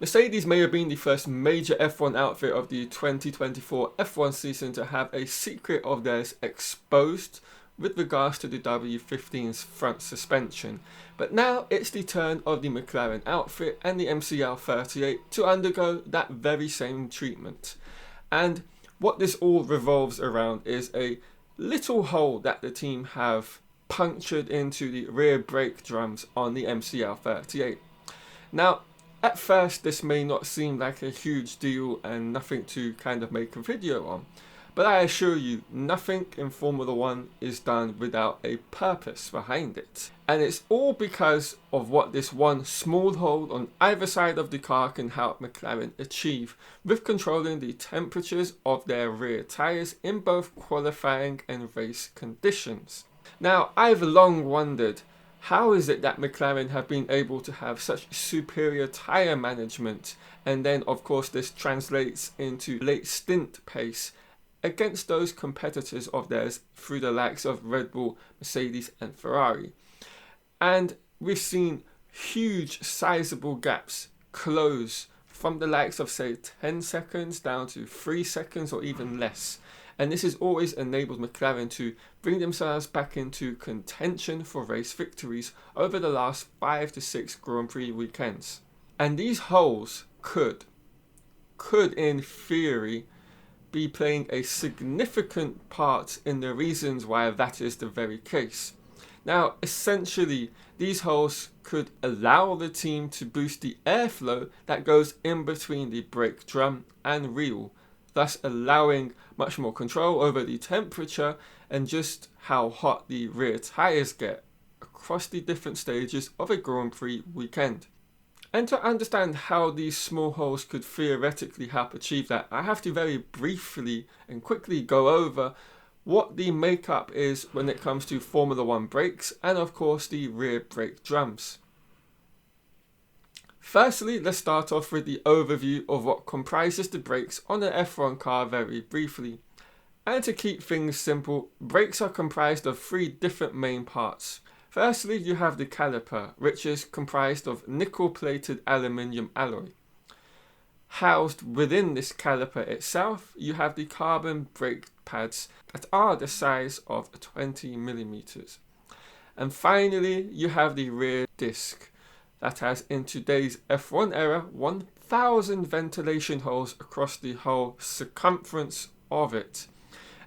Mercedes may have been the first major F1 outfit of the 2024 F1 season to have a secret of theirs exposed with regards to the W15's front suspension, but now it's the turn of the McLaren outfit and the MCL38 to undergo that very same treatment. And what this all revolves around is a little hole that the team have punctured into the rear brake drums on the MCL38. Now, at first this may not seem like a huge deal and nothing to kind of make a video on, but I assure you, nothing in Formula 1 is done without a purpose behind it. And it's all because of what this one small hole on either side of the car can help McLaren achieve with controlling the temperatures of their rear tyres in both qualifying and race conditions. Now, I've long wondered, how is it that McLaren have been able to have such superior tyre management, and then of course this translates into late stint pace against those competitors of theirs through the likes of Red Bull, Mercedes and Ferrari. And we've seen huge sizable gaps close from the likes of say 10 seconds down to 3 seconds or even less. And this has always enabled McLaren to bring themselves back into contention for race victories over the last 5 to 6 Grand Prix weekends. And these holes could in theory be playing a significant part in the reasons why that is the very case. Now, essentially, these holes could allow the team to boost the airflow that goes in between the brake drum and reel, thus allowing much more control over the temperature and just how hot the rear tyres get across the different stages of a Grand Prix weekend. And to understand how these small holes could theoretically help achieve that, I have to very briefly and quickly go over what the makeup is when it comes to Formula 1 brakes and of course the rear brake drums. Firstly, let's start off with the overview of what comprises the brakes on an F1 car very briefly. And to keep things simple, brakes are comprised of 3 different main parts. Firstly, you have the caliper, which is comprised of nickel-plated aluminium alloy. Housed within this caliper itself, you have the carbon brake pads that are the size of 20 millimeters. And finally, you have the rear disc that has, in today's F1 era, 1,000 ventilation holes across the whole circumference of it.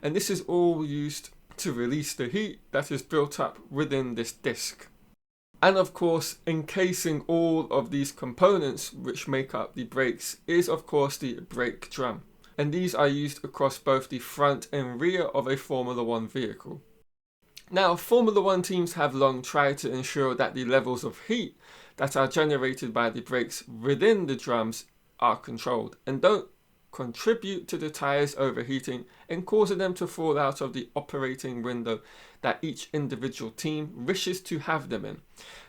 And this is all used to release the heat that is built up within this disc. And of course, encasing all of these components which make up the brakes is of course the brake drum. And these are used across both the front and rear of a Formula 1 vehicle. Now, Formula 1 teams have long tried to ensure that the levels of heat that are generated by the brakes within the drums are controlled and don't contribute to the tyres overheating and causing them to fall out of the operating window that each individual team wishes to have them in.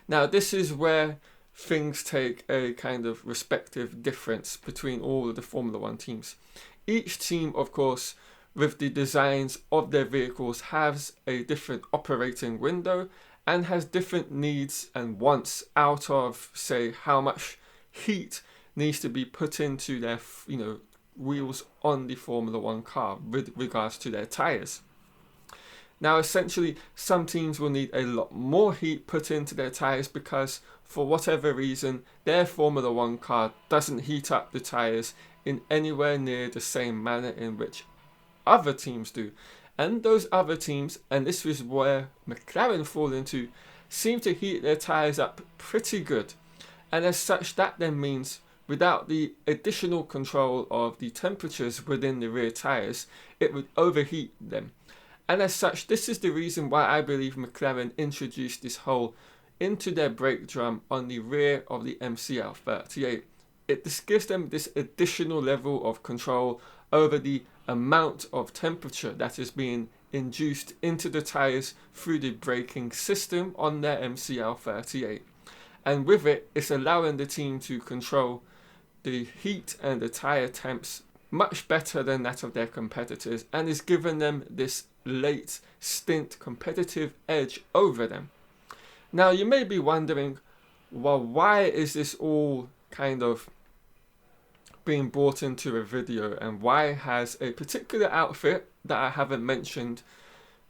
Now, this is where things take a kind of respective difference between all of the Formula 1 teams. Each team, of course, with the designs of their vehicles has a different operating window and has different needs and wants out of, say, how much heat needs to be put into their, wheels on the Formula 1 car with regards to their tyres. Now, essentially, some teams will need a lot more heat put into their tyres because, for whatever reason, their Formula 1 car doesn't heat up the tyres in anywhere near the same manner in which other teams do. And those other teams, and this is where McLaren fall into, seem to heat their tyres up pretty good. And as such, that then means without the additional control of the temperatures within the rear tyres, it would overheat them. And as such, this is the reason why I believe McLaren introduced this hole into their brake drum on the rear of the MCL38. It just gives them this additional level of control over the amount of temperature that is being induced into the tyres through the braking system on their MCL38. And with it, it's allowing the team to control the heat and the tyre temps much better than that of their competitors, and is giving them this late stint competitive edge over them. Now, you may be wondering, well, why is this all kind of being brought into a video, and why has a particular outfit that I haven't mentioned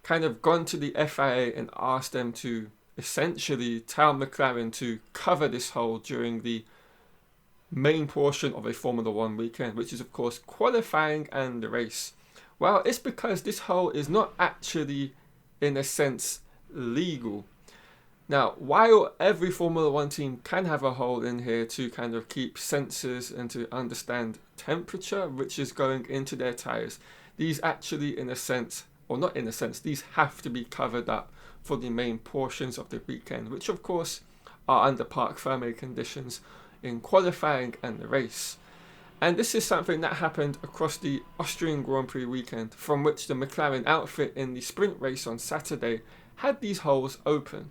kind of gone to the FIA and asked them to essentially tell McLaren to cover this hole during the main portion of a Formula 1 weekend, which is of course qualifying and the race. Well, it's because this hole is not actually, in a sense, legal. Now, while every Formula 1 team can have a hole in here to kind of keep sensors and to understand temperature which is going into their tyres, these actually, in a sense, or not in a sense, these have to be covered up for the main portions of the weekend, which of course are under parc fermé conditions in qualifying and the race. And this is something that happened across the Austrian Grand Prix weekend, from which the McLaren outfit in the sprint race on Saturday had these holes open.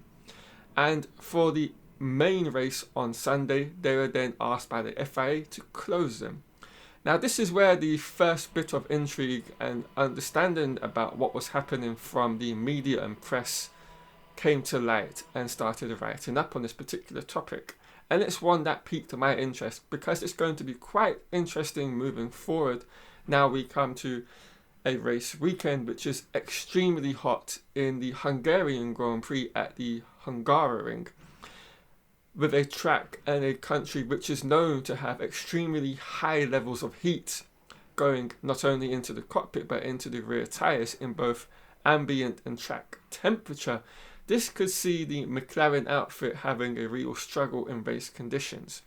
And for the main race on Sunday, they were then asked by the FIA to close them. Now, this is where the first bit of intrigue and understanding about what was happening from the media and press came to light and started writing up on this particular topic. And it's one that piqued my interest because it's going to be quite interesting moving forward. Now we come to a race weekend which is extremely hot in the Hungarian Grand Prix at the Hungaroring, with a track and a country which is known to have extremely high levels of heat going not only into the cockpit but into the rear tyres in both ambient and track temperature. This could see the McLaren outfit having a real struggle in race conditions,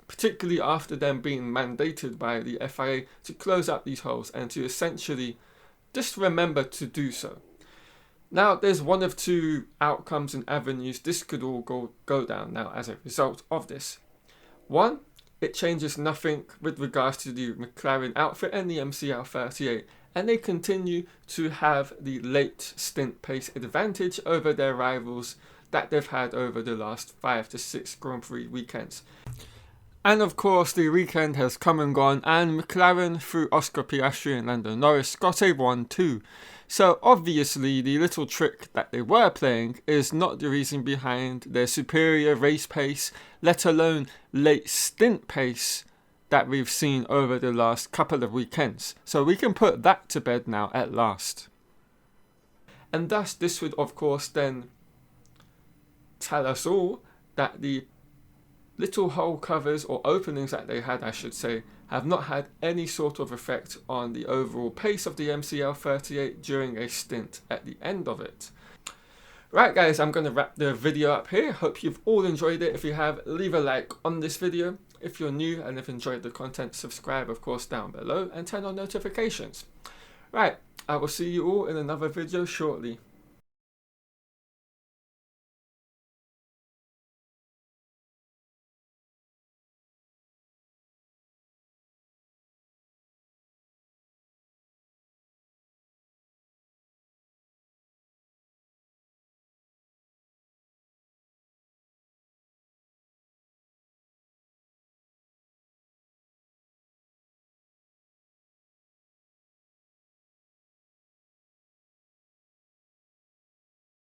particularly after them being mandated by the FIA to close up these holes and to essentially just remember to do so. Now, there's one of two outcomes and avenues this could all go down now as a result of this. One, it changes nothing with regards to the McLaren outfit and the MCL38, and they continue to have the late stint pace advantage over their rivals that they've had over the last 5 to 6 Grand Prix weekends. And of course, the weekend has come and gone, and McLaren, through Oscar Piastri and Lando Norris, got a 1-2. So obviously, the little trick that they were playing is not the reason behind their superior race pace, let alone late stint pace that we've seen over the last couple of weekends. So we can put that to bed now at last. And thus, this would of course then tell us all that the little hole covers, or openings that they had, I should say, have not had any sort of effect on the overall pace of the MCL38 during a stint at the end of it. Right guys, I'm going to wrap the video up here. Hope you've all enjoyed it. If you have, leave a like on this video. If you're new and have enjoyed the content, subscribe of course down below and turn on notifications. Right, I will see you all in another video shortly.